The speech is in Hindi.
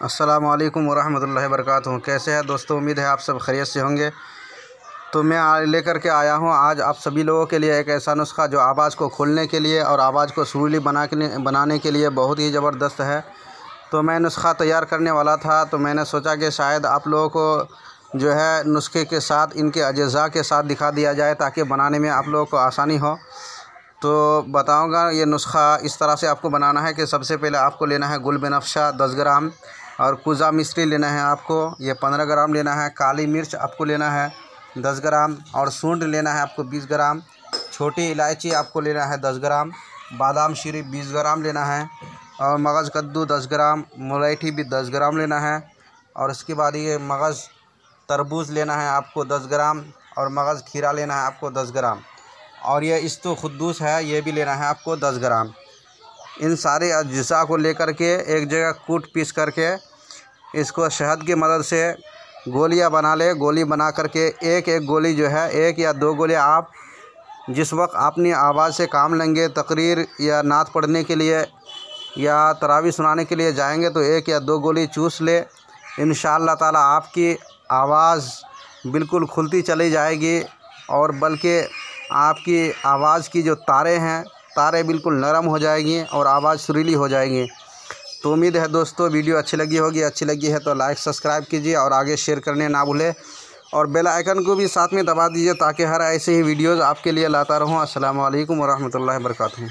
अस्सलामु अलैकुम वरहमतुल्लाहि वबरकातुहू। कैसे हैं दोस्तों, उम्मीद है आप सब खैरियत से होंगे। तो मैं लेकर के आया हूं आज आप सभी लोगों के लिए एक ऐसा नुस्खा जो आवाज़ को खोलने के लिए और आवाज़ को सुरीली बनाने के लिए बहुत ही ज़बरदस्त है। तो मैं नुस्खा तैयार करने वाला था, तो मैंने सोचा कि शायद आप लोगों को जो है नुस्खे के साथ इनके अज्जा के साथ दिखा दिया जाए ताकि बनाने में आप लोगों को आसानी हो। तो बताऊंगा ये नुस्खा इस तरह से आपको बनाना है कि सबसे पहले आपको लेना है गुल बनफशा 10 ग्राम और कुज़ा मिश्री लेना है आपको, ये 15 ग्राम लेना है। काली मिर्च आपको लेना है 10 ग्राम और सूंड लेना है आपको 20 ग्राम। छोटी इलायची आपको लेना है 10 ग्राम। बादाम शरीफ 20 ग्राम लेना है और मगज़ कद्दू 10 ग्राम, मुलैठी भी 10 ग्राम लेना है। और उसके बाद ये मगज़ तरबूज़ लेना है आपको 10 ग्राम और मगज़ खीरा लेना है आपको 10 ग्राम। और ये इस्तो खुद्दूस है, ये भी लेना है आपको 10 ग्राम। इन सारे अज्जा को लेकर के एक जगह कूट पीस करके इसको शहद की मदद से गोलियां बना ले। गोली बना करके एक एक गोली जो है, एक या दो गोली आप जिस वक्त अपनी आवाज़ से काम लेंगे, तकरीर या नात पढ़ने के लिए या तरावी सुनाने के लिए जाएंगे, तो एक या दो गोली चूस ले। इंशाअल्लाह ताला आपकी आवाज़ बिल्कुल खुलती चली जाएगी और बल्कि आपकी आवाज़ की जो तारे बिल्कुल नरम हो जाएंगी और आवाज़ सुरीली हो जाएगी। तो उम्मीद है दोस्तों वीडियो अच्छी लगी है तो लाइक सब्सक्राइब कीजिए और आगे शेयर करने ना भूलें और बेल आइकन को भी साथ में दबा दीजिए ताकि हर ऐसे ही वीडियोज़ आपके लिए लाता रहूँ। अस्सलामु अलैकुम वरहमतुल्लाहि वबरकातुहू।